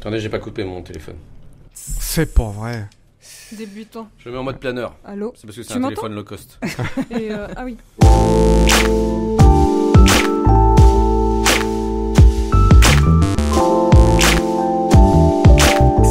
Attendez, j'ai pas coupé mon téléphone. C'est pas vrai. Débutant. Je le mets en mode planeur. Allô? C'est parce que c'est Tu un m'entends téléphone low cost. Et ah oui.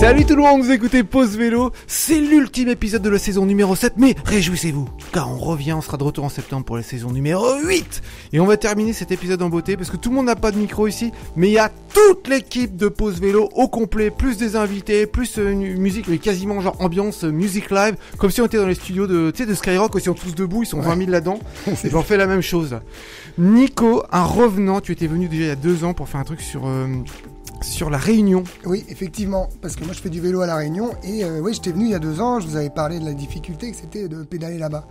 Salut tout le monde, vous écoutez Pause Vélo, c'est l'ultime épisode de la saison numéro 7, mais réjouissez-vous, car on revient, on sera de retour en septembre pour la saison numéro 8. Et on va terminer cet épisode en beauté, parce que tout le monde n'a pas de micro ici, mais il y a toute l'équipe de Pause Vélo au complet, plus des invités, plus une musique, mais quasiment genre ambiance music live, comme si on était dans les studios de Skyrock, aussi on tous debout, ils sont 20 000 là-dedans, et j'en fais la même chose là. Nico, un revenant, tu étais venu déjà il y a 2 ans pour faire un truc sur la Réunion. Oui, effectivement, parce que moi je fais du vélo à la Réunion et oui, j'étais venu il y a 2 ans, je vous avais parlé de la difficulté que c'était de pédaler là-bas.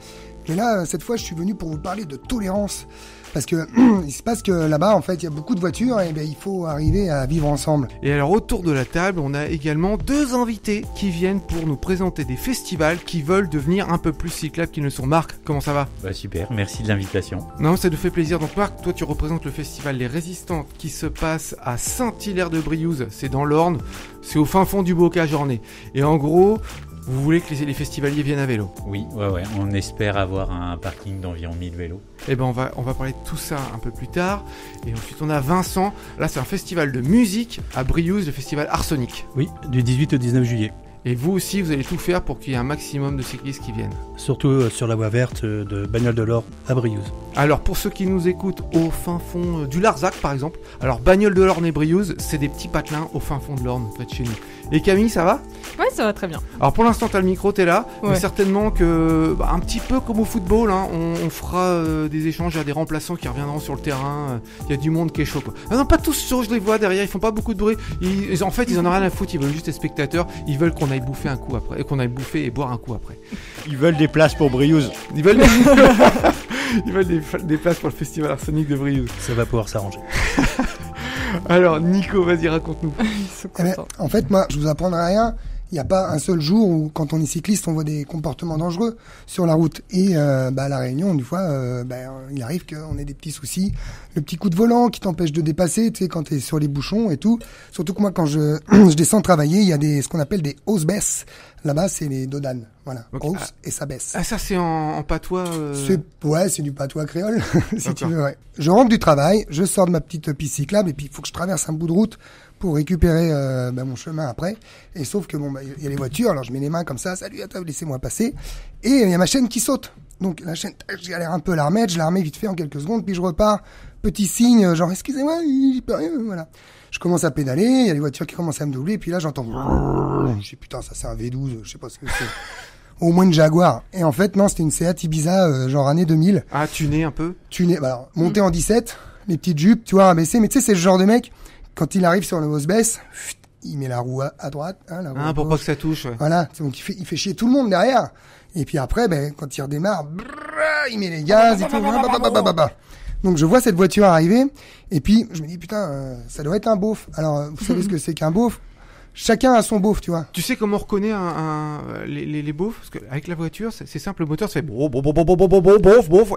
Mais là, cette fois, je suis venu pour vous parler de tolérance. Parce que il se passe que là-bas, en fait, il y a beaucoup de voitures et bien, il faut arriver à vivre ensemble. Et alors, autour de la table, on a également 2 invités qui viennent pour nous présenter des festivals qui veulent devenir un peu plus cyclables qu'ils ne sont. Marc, comment ça va ? Bah super, merci de l'invitation. Non, ça nous fait plaisir. Donc Marc, toi tu représentes le festival Les Résistantes qui se passe à Saint-Hilaire-de-Briouze, c'est dans l'Orne, c'est au fin fond du Bocage-Ornay. Et en gros, vous voulez que les festivaliers viennent à vélo ? Oui, ouais, on espère avoir un parking d'environ 1000 vélos. Eh ben on va parler de tout ça un peu plus tard. Et ensuite on a Vincent, là c'est un festival de musique à Briouze, le festival Arsenic. Oui, du 18 au 19 juillet. Et vous aussi, vous allez tout faire pour qu'il y ait un maximum de cyclistes qui viennent. Surtout sur la voie verte de Bagnoles de l'Or à Briouze. Alors pour ceux qui nous écoutent au fin fond du Larzac par exemple, alors Bagnoles de l'Orne et Briouze, c'est des petits patelins au fin fond de l'Orne, près de chez nous. Et Camille, ça va ? Ouais, ça va très bien. Alors pour l'instant t'as le micro, t'es là, Ouais. mais certainement que, un petit peu comme au football, hein, on fera des échanges, il y a des remplaçants qui reviendront sur le terrain, il y a du monde qui est chaud quoi. Non, pas tous chauds, je les vois derrière, ils font pas beaucoup de bruit, en fait ils en ont rien à foutre, ils veulent juste être spectateurs, ils veulent qu'on aille bouffer un coup après, et qu'on aille bouffer et boire un coup après. Ils veulent des places pour Briouze. Ils veulent des places pour le festival Arsenic de Briouze. Ça va pouvoir s'arranger. Alors Nico, vas-y raconte-nous. Ils sont Eh ben, contents. en fait, moi, je vous apprendrai rien. Il n'y a pas un seul jour où, quand on est cycliste, on voit des comportements dangereux sur la route. Et à la Réunion, une fois, il arrive qu'on ait des petits soucis. Le petit coup de volant qui t'empêche de dépasser, tu sais, quand tu es sur les bouchons et tout. Surtout que moi, quand je descends travailler, il y a ce qu'on appelle des hausses baisses. Là-bas, c'est les dodanes. Voilà, Ok. hausse et ça baisse. Ah ça c'est en patois C'est du patois créole, si tu D'accord. veux, ouais. Je rentre du travail, je sors de ma petite piste cyclable et puis il faut que je traverse un bout de route pour récupérer mon chemin après. Et sauf que il y a les voitures, alors je mets les mains comme ça, salut, attends, laissez-moi passer. Et il y a ma chaîne qui saute. Donc la chaîne, je galère un peu à la remettre, je la remets vite fait en quelques secondes, puis je repars. Petit signe, genre excusez-moi, j'y peux rien, voilà. Je commence à pédaler, il y a les voitures qui commencent à me doubler, puis là j'entends, je dis putain, ça c'est un V12, je sais pas ce que c'est. Au moins une Jaguar. Et en fait, non, c'était une Seat Ibiza, genre année 2000. Ah tuné un peu. Alors, monté en 17, les petites jupes, tu vois, rabaissées. Mais tu sais, c'est le genre de mec, quand il arrive sur le Vosbess, il met la roue à droite, hein, la roue à Pour pas gauche. que ça touche. Ouais. Voilà, donc il fait chier tout le monde derrière. Et puis après, quand il redémarre, il met les gaz et tout. Donc je vois cette voiture arriver, et puis je me dis, putain, ça doit être un beauf. Alors, vous savez ce que c'est qu'un beauf ? Chacun a son beauf, tu vois. Tu sais comment on reconnaît les beaufs ? Parce qu'avec la voiture, c'est simple, le moteur ça fait bof,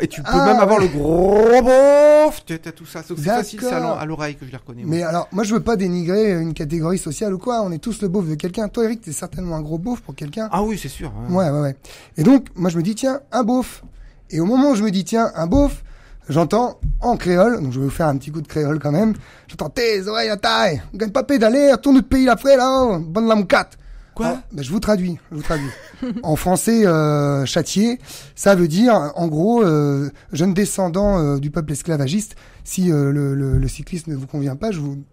et tu peux même avoir le gros beauf. Tu as tout ça, donc c'est facile ça à l'oreille que je les reconnais. Mais alors, moi je veux pas dénigrer une catégorie sociale ou quoi, on est tous le beauf de quelqu'un. Toi Eric, t'es certainement un gros beauf pour quelqu'un. Ah oui, c'est sûr. Ouais. Et donc, moi je me dis, tiens, un beauf. Et au moment où je me dis, tiens, un beauf, j'entends en créole, donc je vais vous faire un petit coup de créole quand même, j'entends tes oreilles à taille, gagne pas pédaler, retourne de pays la frère là, bonne la moucate. Quoi ? Alors, je vous traduis. En français châtié, ça veut dire, en gros, jeune descendant du peuple esclavagiste, si le cycliste ne vous convient pas, je vous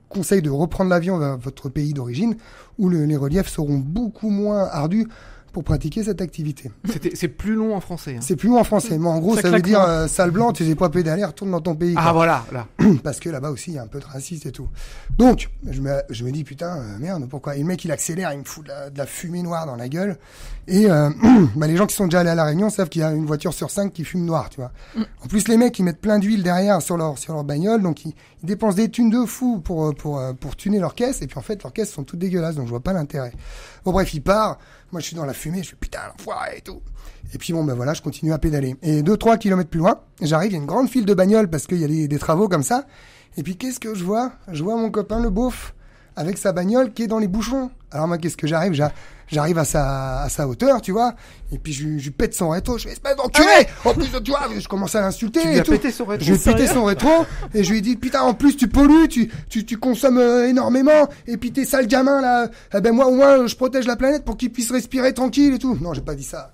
conseille de reprendre l'avion vers votre pays d'origine, où les reliefs seront beaucoup moins ardus pour pratiquer cette activité. C'est plus long en français. Hein. C'est plus long en français, mais en gros, ça veut dire sale blanc, tu sais pas pédaler, retourne dans ton pays. Ah quoi. voilà, là. Parce que là-bas aussi, il y a un peu de raciste et tout. Donc, je me dis, putain, merde, pourquoi ? Et le mec, il accélère, il me fout de la fumée noire dans la gueule. Et les gens qui sont déjà allés à La Réunion savent qu'il y a une voiture sur 5 qui fume noir, tu vois. En plus, les mecs, ils mettent plein d'huile derrière sur leur bagnole, donc ils dépensent des thunes de fou pour tuner leur caisse. Et puis en fait, leurs caisses sont toutes dégueulasses, donc je vois pas l'intérêt. Bon bref, il part. Moi, je suis dans la fumée, je fais putain, l'enfoiré et tout. Et puis voilà, je continue à pédaler. Et 2-3 kilomètres plus loin, j'arrive, il y a une grande file de bagnoles parce qu'il y a des travaux comme ça. Et puis qu'est-ce que je vois ? Je vois mon copain le beauf avec sa bagnole qui est dans les bouchons. Alors moi, qu'est-ce que j'arrive à sa hauteur, tu vois, et puis je lui pète son rétro, je fais espèce d'enculé. En plus, tu vois, je commence à l'insulter. Tu lui et as tout. pété son rétro. Je lui ai pété son rétro et je lui ai dit putain, en plus tu pollues, tu consommes énormément, et puis tes sales gamins là, eh ben moi au moins je protège la planète pour qu'ils puissent respirer tranquille et tout. Non, j'ai pas dit ça.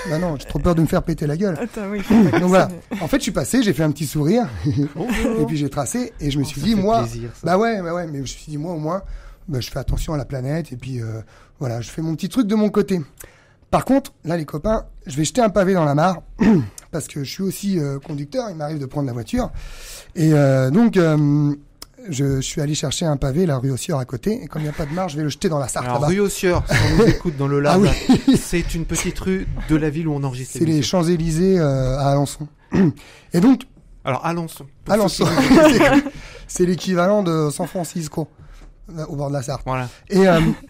Bah non, j'ai trop peur de me faire péter la gueule. Attends, oui. Donc voilà. En fait, je suis passé, j'ai fait un petit sourire et puis j'ai tracé et je me suis dit moi, plaisir, ça. bah ouais, mais je me suis dit moi au moins, bah, je fais attention à la planète et puis voilà, je fais mon petit truc de mon côté. Par contre, là les copains, je vais jeter un pavé dans la mare parce que je suis aussi conducteur, il m'arrive de prendre la voiture et donc je suis allé chercher un pavé, la rue Ossieur à côté, et comme il n'y a pas de mare, je vais le jeter dans la Sarthe Alors, là-bas. rue Ossieur, si on nous écoute dans le Larzac, Ah oui. c'est une petite rue de la ville où on enregistre C'est les l'émission. Champs-Élysées à Alençon. Et donc, Alors, Alençon. Pour Alençon, ceux qui- c'est l'équivalent de San Francisco, au bord de la Sarthe. Voilà. Et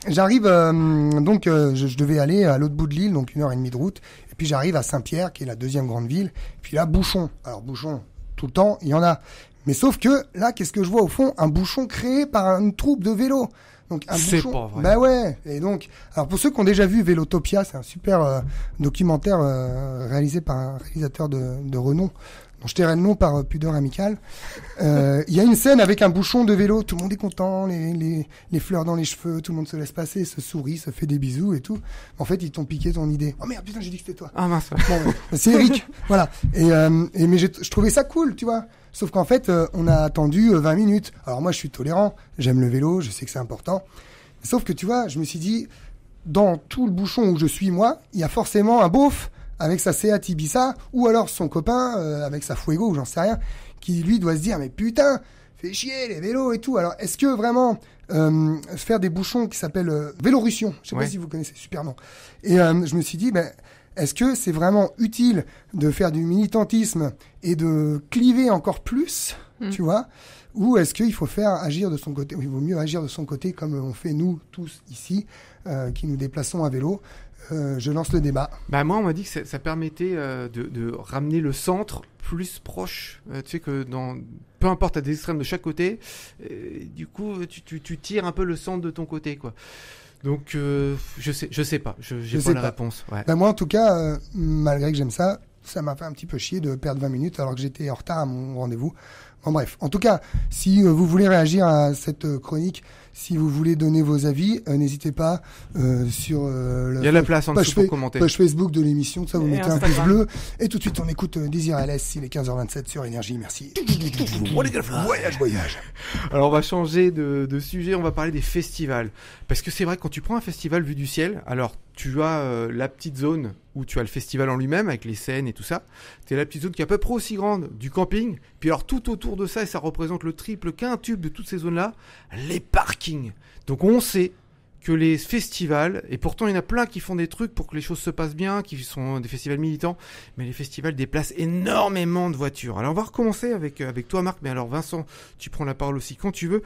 j'arrive, donc je devais aller à l'autre bout de l'île, donc 1h30 de route. Et puis j'arrive à Saint-Pierre, qui est la deuxième grande ville. Et puis là, bouchon. Alors bouchon, tout le temps, il y en a. Mais sauf que là, qu'est-ce que je vois au fond? Un bouchon créé par une troupe de vélos. Donc un C'est bouchon. pas vrai. Bah ouais. Et donc, alors pour ceux qui ont déjà vu Vélotopia, c'est un super documentaire réalisé par un réalisateur de renom, dont je tairai le nom par pudeur amicale. Il y a une scène avec un bouchon de vélo, tout le monde est content, les fleurs dans les cheveux, tout le monde se laisse passer, se sourit, se fait des bisous et tout. En fait, ils t'ont piqué ton idée. Oh merde, putain, j'ai dit que c'était toi. Ah mince. Bon, c'est Eric, voilà. Mais je trouvais ça cool, tu vois. Sauf qu'en fait, on a attendu 20 minutes. Alors moi, je suis tolérant, j'aime le vélo, je sais que c'est important. Sauf que tu vois, je me suis dit, dans tout le bouchon où je suis moi, il y a forcément un beauf avec sa Seat Ibiza, ou alors son copain avec sa Fuego, ou j'en sais rien, qui lui doit se dire, mais putain, fait chier les vélos et tout. Alors, est-ce que vraiment faire des bouchons qui s'appellent Vélorussion, je sais Ouais. pas si vous connaissez, super nom. Et je me suis dit, ben, est-ce que c'est vraiment utile de faire du militantisme et de cliver encore plus, tu vois, ou est-ce qu'il faut faire agir de son côté, ou il vaut mieux agir de son côté comme on fait nous tous ici, qui nous déplaçons à vélo. Je lance le débat. Bah moi on m'a dit que ça permettait de ramener le centre plus proche. Tu sais que peu importe, t'as des extrêmes de chaque côté. Du coup tu tires un peu le centre de ton côté quoi. Donc je sais pas, j'ai pas sais la pas. réponse. Ouais. Ben moi en tout cas, malgré que j'aime ça, ça m'a fait un petit peu chier de perdre 20 minutes alors que j'étais en retard à mon rendez-vous. Bon bref, en tout cas, si vous voulez réagir à cette chronique, si vous voulez donner vos avis, n'hésitez pas sur Il y a la place en dessous pour commenter. page Facebook de l'émission, ça vous Et mettez un pouce Instagram. bleu. Et tout de suite on écoute Désir LS, il est 15h27 sur Énergie, merci. Voyage. Alors on va changer de sujet, on va parler des festivals. Parce que c'est vrai que quand tu prends un festival vu du ciel, alors tu as la petite zone où tu as le festival en lui-même avec les scènes et tout ça. Tu as la petite zone qui est à peu près aussi grande du camping. Puis alors tout autour de ça, et ça représente le triple quintuple de toutes ces zones-là, les parkings. Donc on sait que les festivals, et pourtant il y en a plein qui font des trucs pour que les choses se passent bien, qui sont des festivals militants, mais les festivals déplacent énormément de voitures. Alors on va recommencer avec toi Marc, mais alors Vincent, tu prends la parole aussi quand tu veux.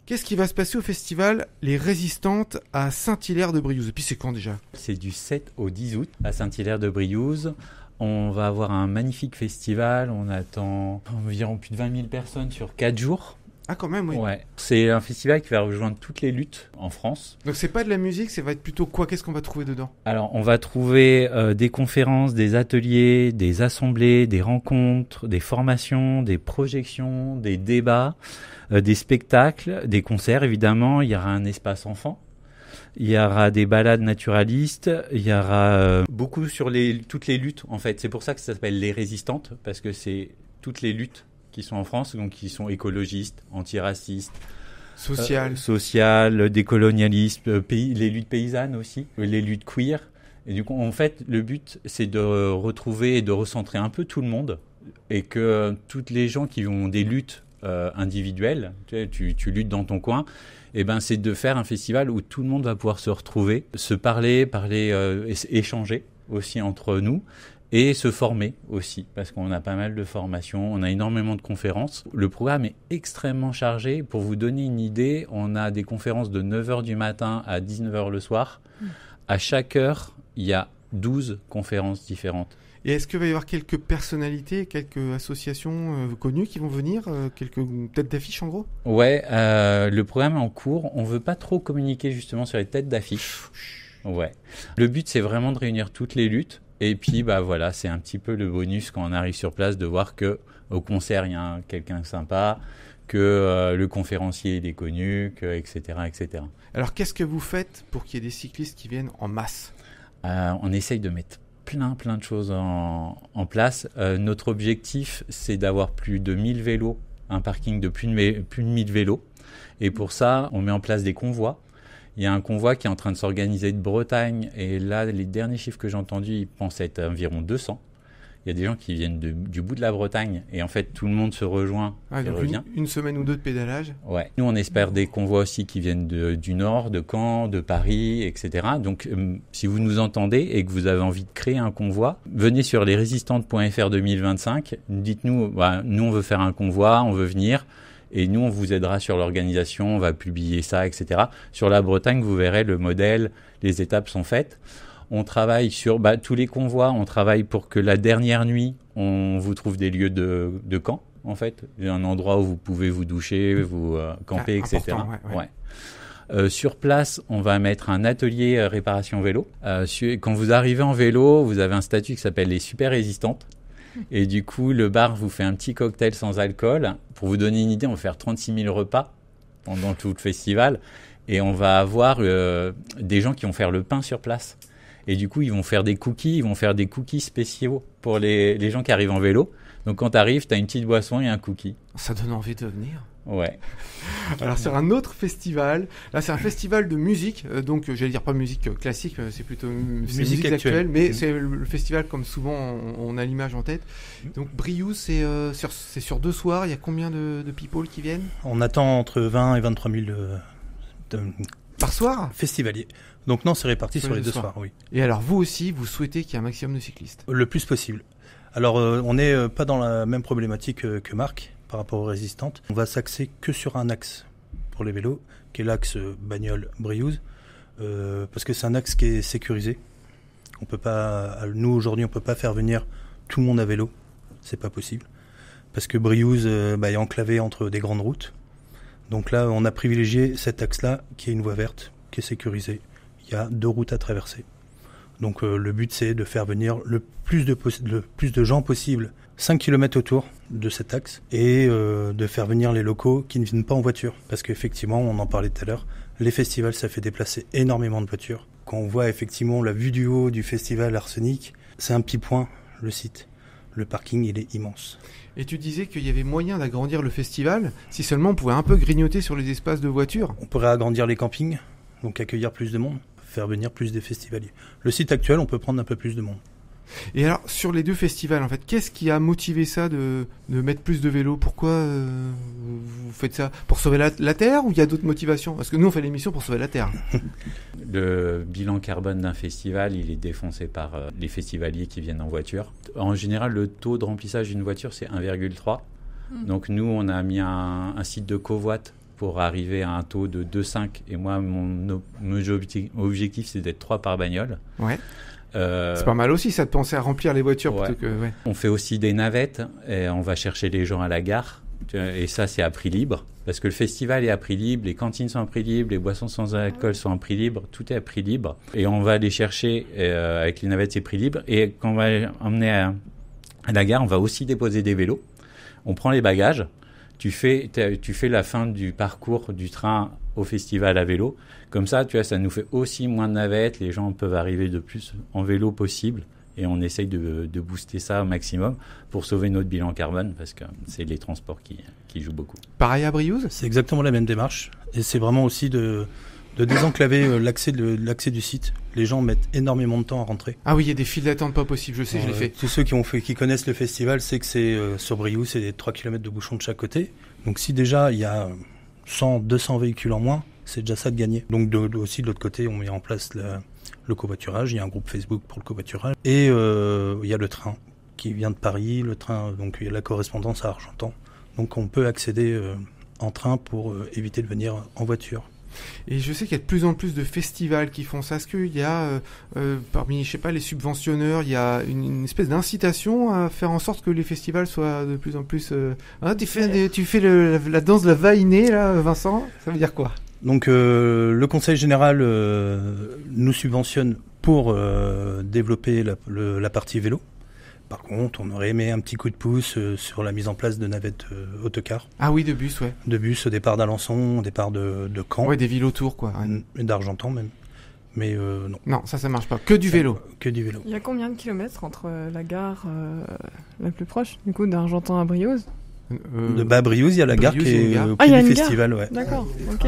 Qu'est-ce qui va se passer au festival Les Résistantes à Saint-Hilaire-de-Briouze? Et puis c'est quand déjà? C'est du 7 au 10 août à Saint-Hilaire-de-Briouze. On va avoir un magnifique festival. On attend environ plus de 20 000 personnes sur 4 jours. Ah quand même, oui. Ouais. C'est un festival qui va rejoindre toutes les luttes en France. Donc c'est pas de la musique, ça va être plutôt quoi? Qu'est-ce qu'on va trouver dedans? Alors, on va trouver des conférences, des ateliers, des assemblées, des rencontres, des formations, des projections, des débats, des spectacles, des concerts évidemment. Il y aura un espace enfant. Il y aura des balades naturalistes. Il y aura beaucoup sur toutes les luttes en fait. C'est pour ça que ça s'appelle Les Résistantes, parce que c'est toutes les luttes qui sont en France, donc qui sont écologistes, antiracistes, social, décolonialisme, les luttes paysannes aussi, les luttes queer. Et du coup, en fait, le but, c'est de retrouver et de recentrer un peu tout le monde, et que toutes les gens qui ont des luttes individuelles, tu luttes dans ton coin, et ben c'est de faire un festival où tout le monde va pouvoir se retrouver, se parler, échanger aussi entre nous. Et se former aussi, parce qu'on a pas mal de formations, on a énormément de conférences. Le programme est extrêmement chargé. Pour vous donner une idée, on a des conférences de 9h du matin à 19h le soir. À chaque heure, il y a 12 conférences différentes. Et est-ce qu'il va y avoir quelques personnalités, quelques associations connues qui vont venir, quelques têtes d'affiche en gros? Ouais, le programme est en cours. On veut pas trop communiquer justement sur les têtes d'affiche. Ouais. Le but, c'est vraiment de réunir toutes les luttes. Et puis, bah voilà, c'est un petit peu le bonus quand on arrive sur place de voir que au concert, il y a quelqu'un de sympa, que le conférencier il est connu, que etc., etc. Alors, qu'est-ce que vous faites pour qu'il y ait des cyclistes qui viennent en masse? On essaye de mettre plein de choses en place. Notre objectif, c'est d'avoir plus de 1000 vélos, un parking de plus de 1000 vélos. Et pour ça, on met en place des convois. Il y a un convoi qui est en train de s'organiser de Bretagne. Et là, les derniers chiffres que j'ai entendus, ils pensent être environ 200. Il y a des gens qui viennent du bout de la Bretagne. Et en fait, tout le monde se rejoint et revient. Une semaine ou deux de pédalage. Ouais. Nous, on espère des convois aussi qui viennent du Nord, de Caen, de Paris, etc. Donc, si vous nous entendez et que vous avez envie de créer un convoi, venez sur lesrésistantes.fr 2025. Dites-nous, nous, on veut faire un convoi, on veut venir. Et nous, on vous aidera sur l'organisation, on va publier ça, etc. Sur la Bretagne, vous verrez le modèle, les étapes sont faites. On travaille sur tous les convois, on travaille pour que la dernière nuit, on vous trouve des lieux de camp, en fait. Un endroit où vous pouvez vous doucher, vous camper, etc. Ouais. Sur place, on va mettre un atelier réparation vélo. Quand vous arrivez en vélo, vous avez un statut qui s'appelle les super résistantes. Et du coup, le bar vous fait un petit cocktail sans alcool. Pour vous donner une idée, on va faire 36 000 repas pendant tout le festival. Et on va avoir des gens qui vont faire le pain sur place. Et du coup, ils vont faire des cookies spéciaux pour les gens qui arrivent en vélo. Donc quand tu arrives, tu as une petite boisson et un cookie. Ça donne envie de venir. Ouais. Alors c'est un autre festival. Là c'est un festival de musique. Donc j'allais dire pas musique classique, c'est plutôt musique actuelle. Mais c'est le festival comme souvent on a l'image en tête. Donc Briouze c'est sur 2 soirs. Il y a combien de people qui viennent? On attend entre 20 et 23 000 par soir festivaliers. Donc non, c'est réparti sur les 2 soirs, oui. Et alors vous aussi, vous souhaitez qu'il y ait un maximum de cyclistes? Le plus possible. Alors on n'est pas dans la même problématique que Marc par rapport aux résistantes. On va s'axer que sur un axe pour les vélos, qui est l'axe Bagnoles-Briouze, parce que c'est un axe qui est sécurisé. On peut pas, nous aujourd'hui, on peut pas faire venir tout le monde à vélo, c'est pas possible, parce que Briouze est enclavé entre des grandes routes. Donc là, on a privilégié cet axe-là, qui est une voie verte, qui est sécurisée. Il y a 2 routes à traverser. Donc le but, c'est de faire venir le plus de gens possible, 5 km autour de cet axe, et de faire venir les locaux qui ne viennent pas en voiture. Parce qu'effectivement, on en parlait tout à l'heure, les festivals, ça fait déplacer énormément de voitures. Quand on voit effectivement la vue du haut du festival Arsenic, c'est un petit point, le site. Le parking, il est immense. Et tu disais qu'il y avait moyen d'agrandir le festival, si seulement on pouvait un peu grignoter sur les espaces de voitures. On pourrait agrandir les campings, donc accueillir plus de monde, faire venir plus des festivaliers. Le site actuel, on peut prendre un peu plus de monde. Et alors, sur les 2 festivals, en fait, qu'est-ce qui a motivé ça de mettre plus de vélos? Pourquoi vous faites ça? Pour sauver la Terre, ou il y a d'autres motivations? Parce que nous, on fait l'émission pour sauver la Terre. Le bilan carbone d'un festival, il est défoncé par les festivaliers qui viennent en voiture. En général, le taux de remplissage d'une voiture, c'est 1,3. Donc nous, on a mis un site de covoit pour arriver à un taux de 2,5. Et moi, mon objectif, c'est d'être 3 par bagnole. Ouais. C'est pas mal aussi ça de penser à remplir les voitures plutôt que... Ouais. On fait aussi des navettes et on va chercher les gens à la gare et ça c'est à prix libre parce que le festival est à prix libre, les cantines sont à prix libre, les boissons sans alcool sont à prix libre, tout est à prix libre et on va les chercher avec les navettes c'est prix libre et quand on va emmener à la gare on va aussi déposer des vélos, on prend les bagages, tu fais la fin du parcours du train au festival à vélo. Comme ça, tu vois, ça nous fait aussi moins de navettes. Les gens peuvent arriver de plus en vélo possible. Et on essaye de booster ça au maximum pour sauver notre bilan carbone parce que c'est les transports qui jouent beaucoup. Pareil à Briouze ? C'est exactement la même démarche. Et c'est vraiment aussi de désenclaver l'accès du site. Les gens mettent énormément de temps à rentrer. Ah oui, il y a des files d'attente pas possibles, je sais, je l'ai fait. Tous ceux qui connaissent le festival, c'est que c'est sur Briouze, c'est 3 km de bouchons de chaque côté. Donc si déjà il y a 100, 200 véhicules en moins, c'est déjà ça de gagner. Donc aussi de l'autre côté, on met en place le covoiturage. Il y a un groupe Facebook pour le covoiturage. Et il y a le train qui vient de Paris. Le train, donc il y a la correspondance à Argentan. Donc on peut accéder en train pour éviter de venir en voiture. Et je sais qu'il y a de plus en plus de festivals qui font ça. Est-ce qu'il y a, parmi, je sais pas, les subventionneurs, il y a une espèce d'incitation à faire en sorte que les festivals soient de plus en plus... tu fais la danse de la vainée, là, Vincent? Ça veut dire quoi? Donc le Conseil général nous subventionne pour développer la partie vélo. Par contre, on aurait aimé un petit coup de pouce sur la mise en place de navettes autocars. Ah oui, de bus, ouais. De bus au départ d'Alençon, au départ de Caen. Ouais, des villes autour, quoi. Ouais. Et d'Argentan même. Mais non. Non, ça marche pas. Que du vélo. Que du vélo. Il y a combien de kilomètres entre la gare la plus proche, du coup, d'Argentan à Briouze? De Briouze, il y a la gare Briouze, qui il y a une est gare. au Ah, il pied y a du une festival. gare. Ouais. D'accord, ok.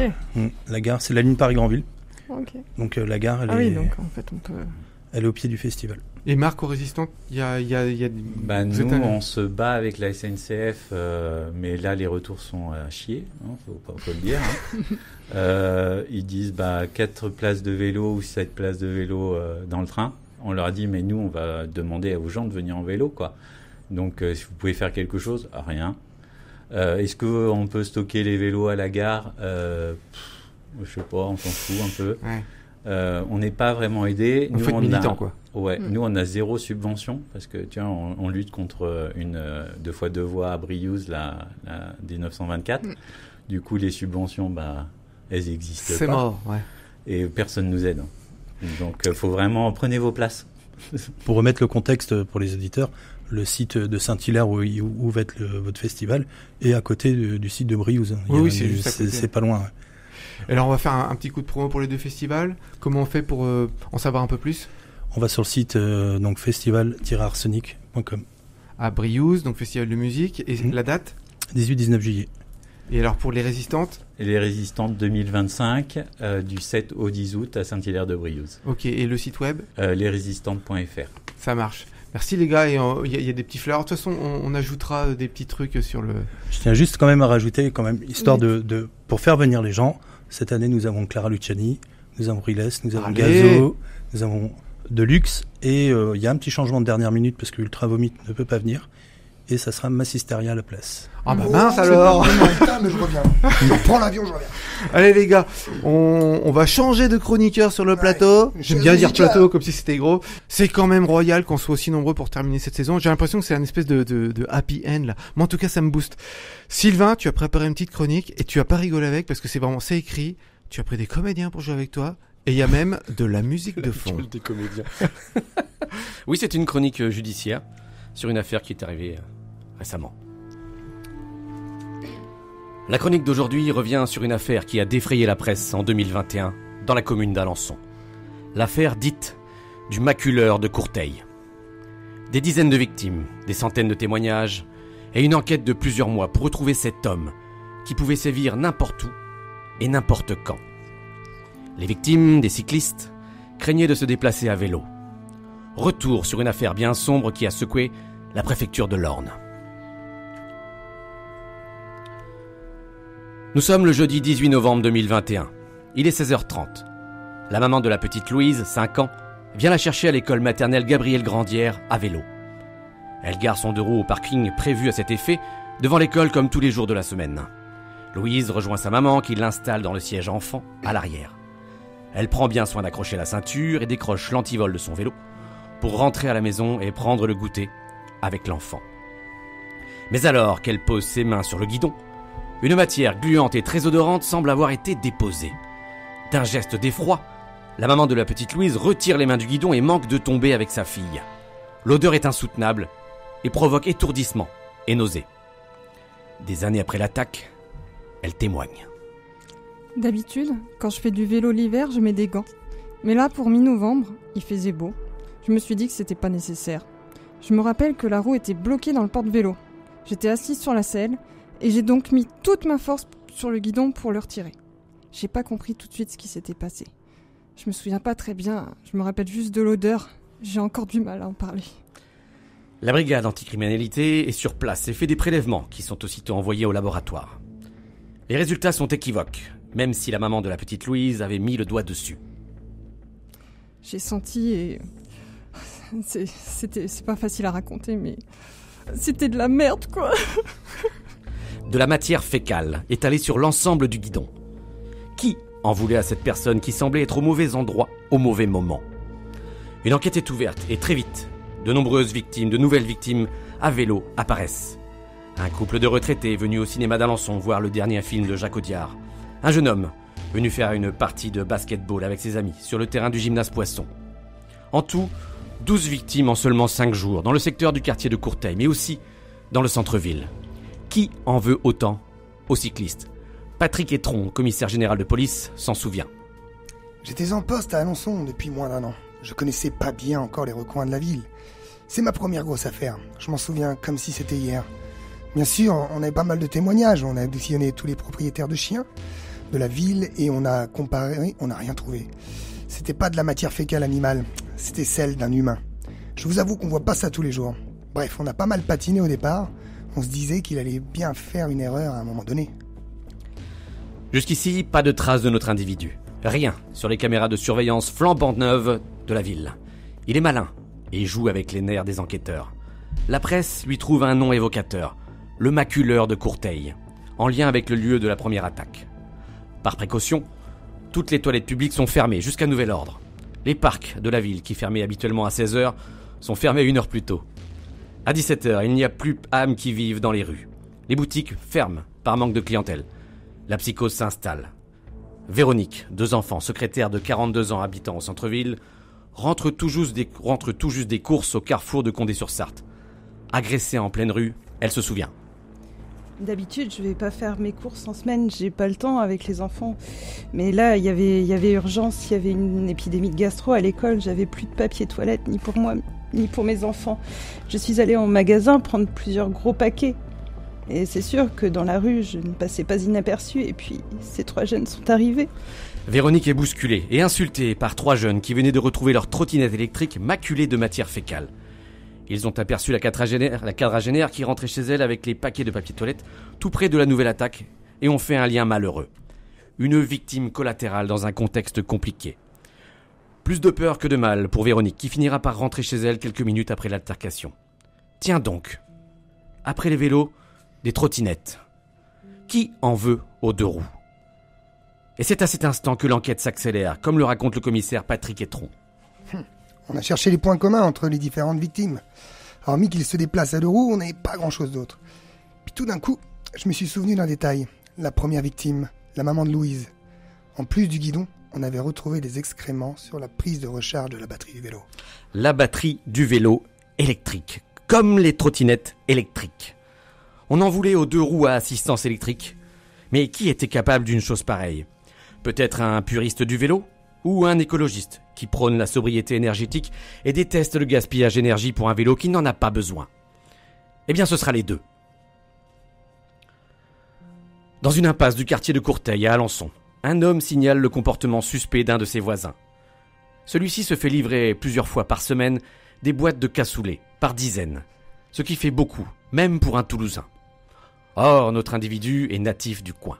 La gare, c'est la ligne Paris-Grandville. Ok. Donc la gare, Ah oui, donc en fait, on peut... elle est au pied du festival. Et Marc, aux résistantes, il y a... Bah, vous nous, êtes un- on se bat avec la SNCF, mais là, les retours sont à chier, hein, faut le dire. Hein. Ils disent 4 places de vélo ou 7 places de vélo dans le train. On leur a dit, mais nous, on va demander aux gens de venir en vélo, quoi. Donc, si vous pouvez faire quelque chose, rien. Est-ce qu'on peut stocker les vélos à la gare? Je sais pas, on s'en fout un peu. Ouais. On n'est pas vraiment aidé. On fait de militants, quoi. Ouais, nous on a 0 subvention parce que tu vois, on lutte contre une 2x2 voies à Briouze, la D924. Du coup, les subventions, elles existent pas. C'est mort, ouais. Et personne nous aide. Donc, faut vraiment prenez vos places. Pour remettre le contexte pour les auditeurs, le site de Saint-Hilaire où va être votre festival est à côté du site de Briouze. Oui, c'est juste à côté. C'est pas loin. Ouais. Alors, on va faire un petit coup de promo pour les deux festivals. Comment on fait pour en savoir un peu plus? On va sur le site donc festival-arsenic.com. À Briouze, donc festival de musique. Et la date? 18-19 juillet. Et alors, pour les résistantes? Et les résistantes 2025, du 7 au 10 août à Saint-Hilaire-de-Briouze. Ok, et le site web? Lesrésistantes.fr. Ça marche. Merci les gars, et il y a des petits fleurs. De toute façon, on ajoutera des petits trucs sur le... Je tiens juste quand même à rajouter, histoire pour faire venir les gens. Cette année, nous avons Clara Luciani, nous avons Riles, nous avons Gazo, nous avons Deluxe, et il y a un petit changement de dernière minute parce que Ultra Vomit ne peut pas venir, et ça sera Massisteria à la place. Ah bah mince alors. Putain, mais je reviens. Je reprends l'avion, je reviens. Allez les gars, on va changer de chroniqueur sur le plateau. J'aime bien dire plateau comme si c'était gros. C'est quand même royal qu'on soit aussi nombreux pour terminer cette saison. J'ai l'impression que c'est un espèce de happy end là. Mais en tout cas, ça me booste. Sylvain, tu as préparé une petite chronique et tu as pas rigolé avec parce que c'est écrit. Tu as pris des comédiens pour jouer avec toi et il y a même de la musique de fond. Des comédiens. Oui, c'est une chronique judiciaire sur une affaire qui est arrivée récemment. La chronique d'aujourd'hui revient sur une affaire qui a défrayé la presse en 2021 dans la commune d'Alençon. L'affaire dite du maculeur de Courteil. Des dizaines de victimes, des centaines de témoignages et une enquête de plusieurs mois pour retrouver cet homme qui pouvait sévir n'importe où et n'importe quand. Les victimes, des cyclistes, craignaient de se déplacer à vélo. Retour sur une affaire bien sombre qui a secoué la préfecture de l'Orne. Nous sommes le jeudi 18 novembre 2021. Il est 16h30. La maman de la petite Louise, 5 ans, vient la chercher à l'école maternelle Gabriel Grandière à vélo. Elle gare son 2 roues au parking prévu à cet effet, devant l'école comme tous les jours de la semaine. Louise rejoint sa maman qui l'installe dans le siège enfant à l'arrière. Elle prend bien soin d'accrocher la ceinture et décroche l'antivol de son vélo pour rentrer à la maison et prendre le goûter avec l'enfant. Mais alors qu'elle pose ses mains sur le guidon, une matière gluante et très odorante semble avoir été déposée. D'un geste d'effroi, la maman de la petite Louise retire les mains du guidon et manque de tomber avec sa fille. L'odeur est insoutenable et provoque étourdissement et nausée. Des années après l'attaque, elle témoigne. D'habitude, quand je fais du vélo l'hiver, je mets des gants. Mais là, pour mi-novembre, il faisait beau. Je me suis dit que c'était pas nécessaire. Je me rappelle que la roue était bloquée dans le porte-vélo. J'étais assise sur la selle et j'ai donc mis toute ma force sur le guidon pour le retirer. J'ai pas compris tout de suite ce qui s'était passé. Je me souviens pas très bien, je me rappelle juste de l'odeur. J'ai encore du mal à en parler. La brigade anticriminalité est sur place et fait des prélèvements qui sont aussitôt envoyés au laboratoire. Les résultats sont équivoques, même si la maman de la petite Louise avait mis le doigt dessus. J'ai senti et... C'est pas facile à raconter, mais... C'était de la merde, quoi. De la matière fécale étalée sur l'ensemble du guidon. Qui en voulait à cette personne qui semblait être au mauvais endroit, au mauvais moment. Une enquête est ouverte et très vite, de nombreuses victimes, de nouvelles victimes à vélo apparaissent. Un couple de retraités venu au cinéma d'Alençon voir le dernier film de Jacques Audiard. Un jeune homme venu faire une partie de basketball avec ses amis sur le terrain du gymnase Poisson. En tout, 12 victimes en seulement 5 jours, dans le secteur du quartier de Courteil, mais aussi dans le centre-ville. Qui en veut autant aux cyclistes ? Patrick Etron, commissaire général de police, s'en souvient. J'étais en poste à Alençon depuis moins d'1 an. Je connaissais pas bien encore les recoins de la ville. C'est ma première grosse affaire. Je m'en souviens comme si c'était hier. Bien sûr, on avait pas mal de témoignages. On a auditionné tous les propriétaires de chiens de la ville et on a comparé, on n'a rien trouvé. C'était pas de la matière fécale animale, c'était celle d'un humain. Je vous avoue qu'on voit pas ça tous les jours. Bref, on a pas mal patiné au départ. On se disait qu'il allait bien faire une erreur à un moment donné. Jusqu'ici, pas de traces de notre individu. Rien sur les caméras de surveillance flambant neuves de la ville. Il est malin et joue avec les nerfs des enquêteurs. La presse lui trouve un nom évocateur, le maculeur de Courteil, en lien avec le lieu de la première attaque. Par précaution, toutes les toilettes publiques sont fermées jusqu'à nouvel ordre. Les parcs de la ville, qui fermaient habituellement à 16h, sont fermés 1 heure plus tôt. À 17h, il n'y a plus âme qui vive dans les rues. Les boutiques ferment par manque de clientèle. La psychose s'installe. Véronique, 2 enfants, secrétaire de 42 ans habitant au centre-ville, rentre tout juste des courses au carrefour de Condé-sur-Sarthe. Agressée en pleine rue, elle se souvient. D'habitude, je vais pas faire mes courses en semaine, j'ai pas le temps avec les enfants. Mais là, il y avait urgence, il y avait une épidémie de gastro à l'école, j'avais plus de papier toilette, ni pour moi, ni pour mes enfants. Je suis allée en magasin prendre plusieurs gros paquets. Et c'est sûr que dans la rue, je ne passais pas inaperçue, et puis ces 3 jeunes sont arrivés. Véronique est bousculée et insultée par 3 jeunes qui venaient de retrouver leur trottinette électrique maculée de matière fécale. Ils ont aperçu la quadragénaire qui rentrait chez elle avec les paquets de papier toilette tout près de la nouvelle attaque et ont fait un lien malheureux. Une victime collatérale dans un contexte compliqué. Plus de peur que de mal pour Véronique qui finira par rentrer chez elle quelques minutes après l'altercation. Tiens donc, après les vélos, des trottinettes. Qui en veut aux 2 roues ? Et c'est à cet instant que l'enquête s'accélère, comme le raconte le commissaire Patrick Etron. On a cherché les points communs entre les différentes victimes. Hormis qu'ils se déplacent à 2 roues, on n'avait pas grand-chose d'autre. Puis tout d'un coup, je me suis souvenu d'un détail. La première victime, la maman de Louise. En plus du guidon, on avait retrouvé des excréments sur la prise de recharge de la batterie du vélo. La batterie du vélo électrique, comme les trottinettes électriques. On en voulait aux 2 roues à assistance électrique. Mais qui était capable d'une chose pareille ? Peut-être un puriste du vélo ? Ou un écologiste qui prône la sobriété énergétique et déteste le gaspillage d'énergie pour un vélo qui n'en a pas besoin. Eh bien, ce sera les 2. Dans une impasse du quartier de Courteil à Alençon, un homme signale le comportement suspect d'un de ses voisins. Celui-ci se fait livrer plusieurs fois par semaine des boîtes de cassoulet, par dizaines, ce qui fait beaucoup, même pour un Toulousain. Or, notre individu est natif du coin.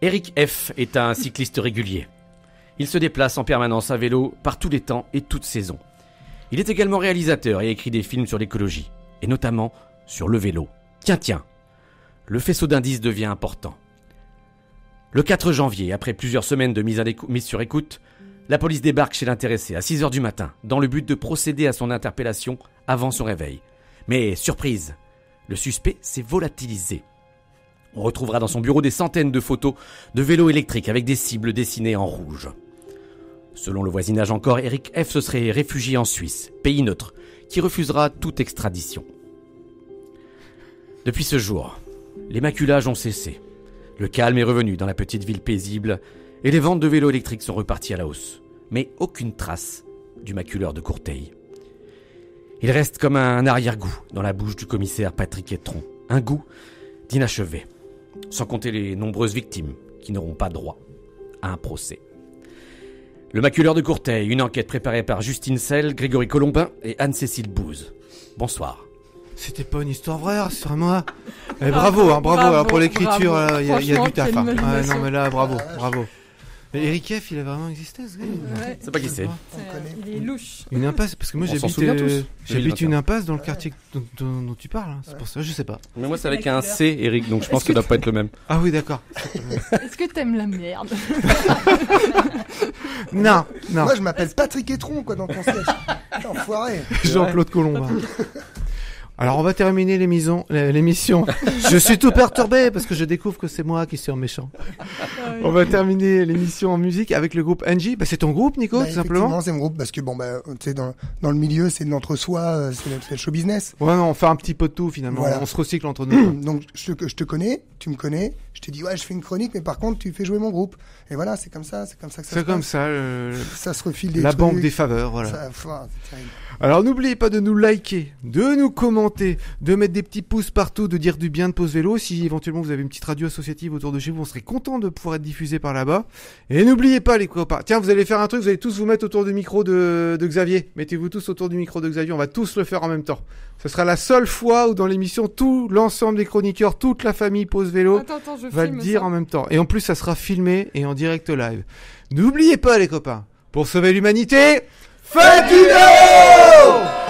Eric F. est un cycliste régulier. Il se déplace en permanence à vélo par tous les temps et toutes saisons. Il est également réalisateur et écrit des films sur l'écologie, et notamment sur le vélo. Tiens, le faisceau d'indices devient important. Le 4 janvier, après plusieurs semaines de mise sur écoute, la police débarque chez l'intéressé à 6h du matin, dans le but de procéder à son interpellation avant son réveil. Mais surprise, le suspect s'est volatilisé. On retrouvera dans son bureau des centaines de photos de vélos électriques avec des cibles dessinées en rouge. Selon le voisinage encore, Eric F. se serait réfugié en Suisse, pays neutre, qui refusera toute extradition. Depuis ce jour, les maculages ont cessé. Le calme est revenu dans la petite ville paisible et les ventes de vélos électriques sont reparties à la hausse. Mais aucune trace du maculeur de Courteil. Il reste comme un arrière-goût dans la bouche du commissaire Patrick Etron. Un goût d'inachevé. Sans compter les nombreuses victimes qui n'auront pas droit à un procès. Le maculeur de Courteil, une enquête préparée par Justine Selle, Grégory Colombin et Anne-Cécile Bouze. Bonsoir. C'était pas une histoire vraie, rassure-moi. Bravo pour l'écriture, il y a du taf. Non mais là, bravo. Mais Eric F, il a vraiment existé, ce gars. Ouais. C'est pas qui c'est. On connaît. Il est louche. Une impasse, parce que moi On s'en j'habite souvient tous. j'habite 2021. une impasse dans le quartier dont tu parles. Hein. C'est pour ça, je sais pas. Mais moi, c'est avec un C, Eric, donc je pense que ça doit pas être le même. Ah oui, d'accord. Est-ce que t'aimes la merde? Non, non. Moi, je m'appelle Patrick Etron, quoi, dans ton sketch. Putain, enfoiré. Jean-Claude Colomba. Alors on va terminer l'émission. Je suis tout perturbé parce que je découvre que c'est moi qui suis un méchant. On va terminer l'émission en musique avec le groupe Angie. Bah, c'est ton groupe, Nico, Bah, tout simplement. effectivement, c'est mon groupe parce que bon, bah, tu sais, dans le milieu, c'est de l'entre-soi, c'est le show business. Ouais, non, on fait un petit peu de tout finalement. Voilà. On se recycle entre nous. Donc, je te connais, tu me connais. Je te dis, ouais, je fais une chronique, mais par contre, tu fais jouer mon groupe. Et voilà, c'est comme ça que ça se C'est comme passe. ça, Ça se refile des la trucs. banque des faveurs, voilà. C'est terrible. Alors n'oubliez pas de nous liker, de nous commenter, de mettre des petits pouces partout, de dire du bien de Pause Vélo. Si éventuellement vous avez une petite radio associative autour de chez vous, on serait content de pouvoir être diffusé par là-bas. Et n'oubliez pas les copains. Tiens, vous allez faire un truc, vous allez tous vous mettre autour du micro de Xavier. Mettez-vous tous autour du micro de Xavier, on va tous le faire en même temps. Ce sera la seule fois où dans l'émission, tout l'ensemble des chroniqueurs, toute la famille Pause Vélo Attends, je va le filme dire ça. en même temps. Et en plus, ça sera filmé et en direct live. N'oubliez pas les copains, pour sauver l'humanité, faites du vélo!